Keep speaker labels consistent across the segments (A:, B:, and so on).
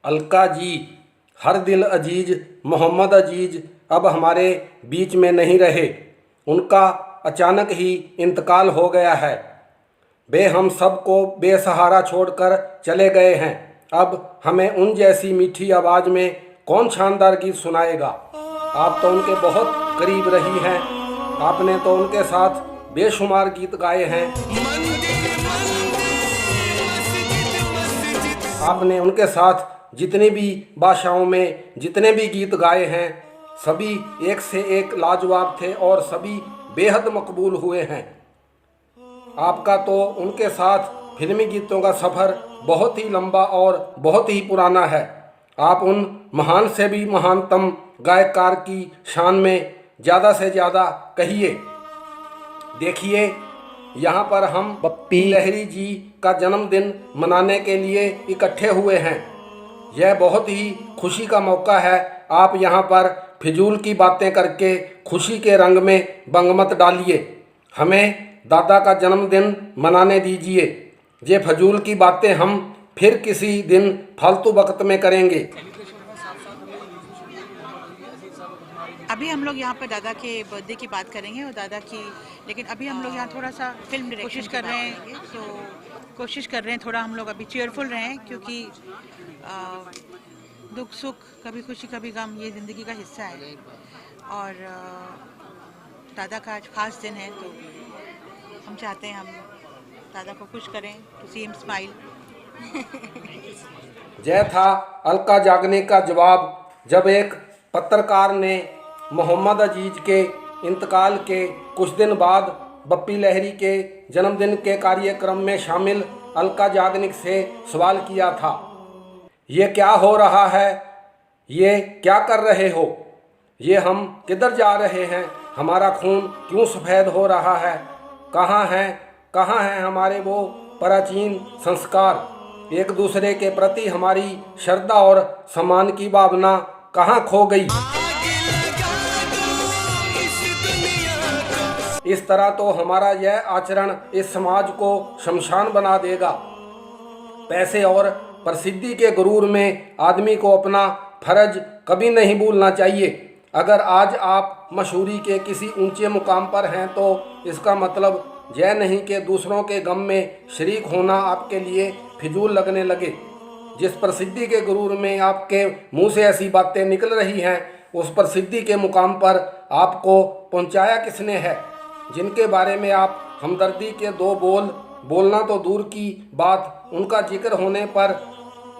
A: अलका जी, हर दिल अजीज मोहम्मद अजीज अब हमारे बीच में नहीं रहे। उनका अचानक ही इंतकाल हो गया है। वे हम सब को बेसहारा छोड़कर चले गए हैं। अब हमें उन जैसी मीठी आवाज़ में कौन शानदार गीत सुनाएगा। आप तो उनके बहुत करीब रही हैं। आपने तो उनके साथ बेशुमार गीत गाए हैं। आपने उनके साथ जितनी भी भाषाओं में जितने भी गीत गाए हैं सभी एक से एक लाजवाब थे और सभी बेहद मकबूल हुए हैं। आपका तो उनके साथ फिल्मी गीतों का सफ़र बहुत ही लंबा और बहुत ही पुराना है। आप उन महान से भी महानतम गायकार की शान में ज़्यादा से ज़्यादा कहिए। देखिए, यहाँ पर हम बप्पी लहरी जी का जन्मदिन मनाने के लिए इकट्ठे हुए हैं। यह बहुत ही खुशी का मौका है। आप यहाँ पर फिजूल की बातें करके खुशी के रंग में बंग मत डालिए। हमें दादा का जन्मदिन मनाने दीजिए। ये फजूल की बातें हम फिर किसी दिन फालतू वक्त में करेंगे।
B: अभी हम लोग यहाँ पर दादा के बर्थडे की बात करेंगे और दादा की, लेकिन अभी हम लोग यहाँ थोड़ा सा फिल्म कोशिश कर रहे हैं। तो कोशिश कर रहे हैं थोड़ा हम लोग अभी चेयरफुल रहें, क्योंकि दुख सुख, कभी खुशी कभी गम, ये ज़िंदगी का हिस्सा है। और दादा का आज खास दिन है, तो हम चाहते हैं हम दादा को खुश करें, टू सी हिम स्माइल।
A: यह था अलका याग्निक का जवाब जब एक पत्रकार ने मोहम्मद अजीज के इंतकाल के कुछ दिन बाद बप्पी लहरी के जन्मदिन के कार्यक्रम में शामिल अलका याग्निक से सवाल किया था, ये क्या हो रहा है, ये क्या कर रहे हो, ये हम किधर जा रहे हैं, हमारा खून क्यों सफ़ेद हो रहा है, कहाँ हैं हमारे वो प्राचीन संस्कार, एक दूसरे के प्रति हमारी श्रद्धा और सम्मान की भावना कहाँ खो गई। इस तरह तो हमारा यह आचरण इस समाज को शमशान बना देगा। पैसे और प्रसिद्धि के गुरूर में आदमी को अपना फर्ज कभी नहीं भूलना चाहिए। अगर आज आप मशहूरी के किसी ऊंचे मुकाम पर हैं तो इसका मतलब यह नहीं कि दूसरों के गम में शरीक होना आपके लिए फिजूल लगने लगे। जिस प्रसिद्धि के गुरूर में आपके मुंह से ऐसी बातें निकल रही हैं, उस प्रसिद्धि के मुकाम पर आपको पहुंचाया किसने है। जिनके बारे में आप हमदर्दी के दो बोल बोलना तो दूर की बात, उनका जिक्र होने पर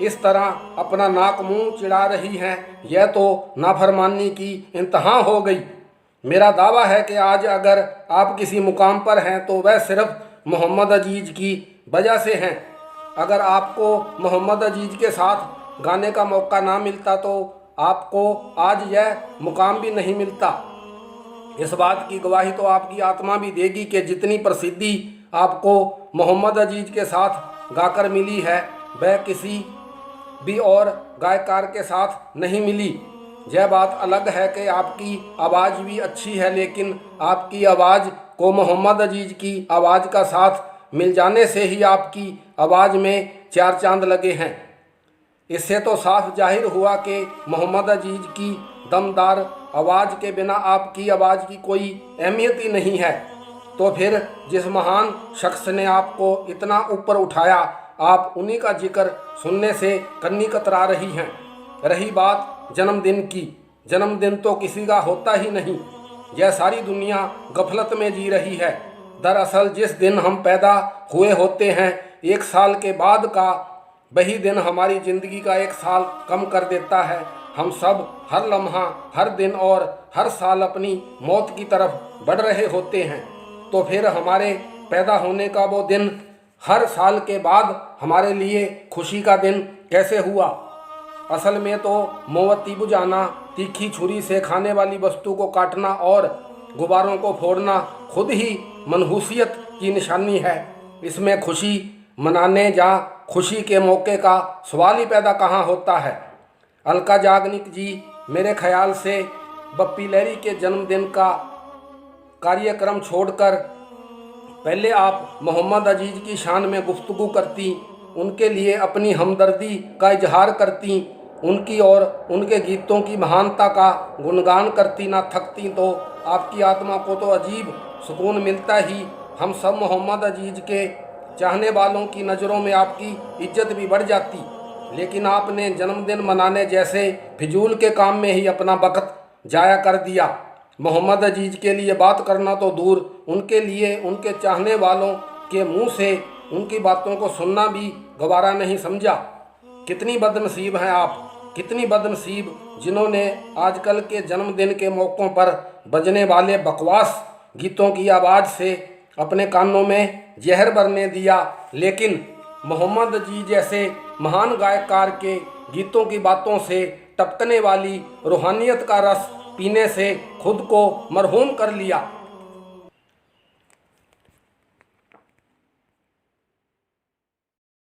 A: इस तरह अपना नाक मुंह चिढ़ा रही हैं, यह तो नाफरमानी की इंतहा हो गई। मेरा दावा है कि आज अगर आप किसी मुकाम पर हैं तो वह सिर्फ मोहम्मद अजीज की वजह से हैं। अगर आपको मोहम्मद अजीज के साथ गाने का मौका ना मिलता तो आपको आज यह मुकाम भी नहीं मिलता। इस बात की गवाही तो आपकी आत्मा भी देगी कि जितनी प्रसिद्धि आपको मोहम्मद अजीज के साथ गाकर मिली है वह किसी भी और गायकार के साथ नहीं मिली। यह बात अलग है कि आपकी आवाज़ भी अच्छी है, लेकिन आपकी आवाज़ को मोहम्मद अजीज की आवाज़ का साथ मिल जाने से ही आपकी आवाज़ में चार चांद लगे हैं। इससे तो साफ जाहिर हुआ कि मोहम्मद अजीज की दमदार आवाज़ के बिना आपकी आवाज़ की कोई अहमियत ही नहीं है। तो फिर जिस महान शख्स ने आपको इतना ऊपर उठाया, आप उन्हीं का जिक्र सुनने से कन्नी कतरा रही हैं। रही बात जन्मदिन की, जन्मदिन तो किसी का होता ही नहीं। यह सारी दुनिया गफलत में जी रही है। दरअसल जिस दिन हम पैदा हुए होते हैं, एक साल के बाद का वही दिन हमारी ज़िंदगी का एक साल कम कर देता है। हम सब हर लम्हा, हर दिन और हर साल अपनी मौत की तरफ बढ़ रहे होते हैं। तो फिर हमारे पैदा होने का वो दिन हर साल के बाद हमारे लिए खुशी का दिन कैसे हुआ। असल में तो मोमबत्ती बुझाना, तीखी छुरी से खाने वाली वस्तु को काटना और गुब्बारों को फोड़ना खुद ही मनहूसियत की निशानी है। इसमें खुशी मनाने या खुशी के मौके का सवाल ही पैदा कहाँ होता है। अलका याग्निक जी, मेरे ख्याल से बप्पी लहरी के जन्मदिन का कार्यक्रम छोड़कर पहले आप मोहम्मद अजीज की शान में गुफ्तगू करती, उनके लिए अपनी हमदर्दी का इजहार करती, उनकी और उनके गीतों की महानता का गुणगान करती ना थकती तो आपकी आत्मा को तो अजीब सुकून मिलता ही। हम सब मोहम्मद अजीज के चाहने वालों की नज़रों में आपकी इज्जत भी बढ़ जाती, लेकिन आपने जन्मदिन मनाने जैसे फिजूल के काम में ही अपना वक्त जाया कर दिया। मोहम्मद अजीज के लिए बात करना तो दूर, उनके लिए उनके चाहने वालों के मुंह से उनकी बातों को सुनना भी गवारा नहीं समझा। कितनी बदनसीब हैं आप, कितनी बदनसीब जिन्होंने आजकल के जन्मदिन के मौक़ों पर बजने वाले बकवास गीतों की आवाज़ से अपने कानों में जहर भरने दिया, लेकिन मोहम्मद अजीज जैसे महान गायकार के गीतों की बातों से टपकने वाली रूहानियत का रस पीने से खुद को मरहूम कर लिया।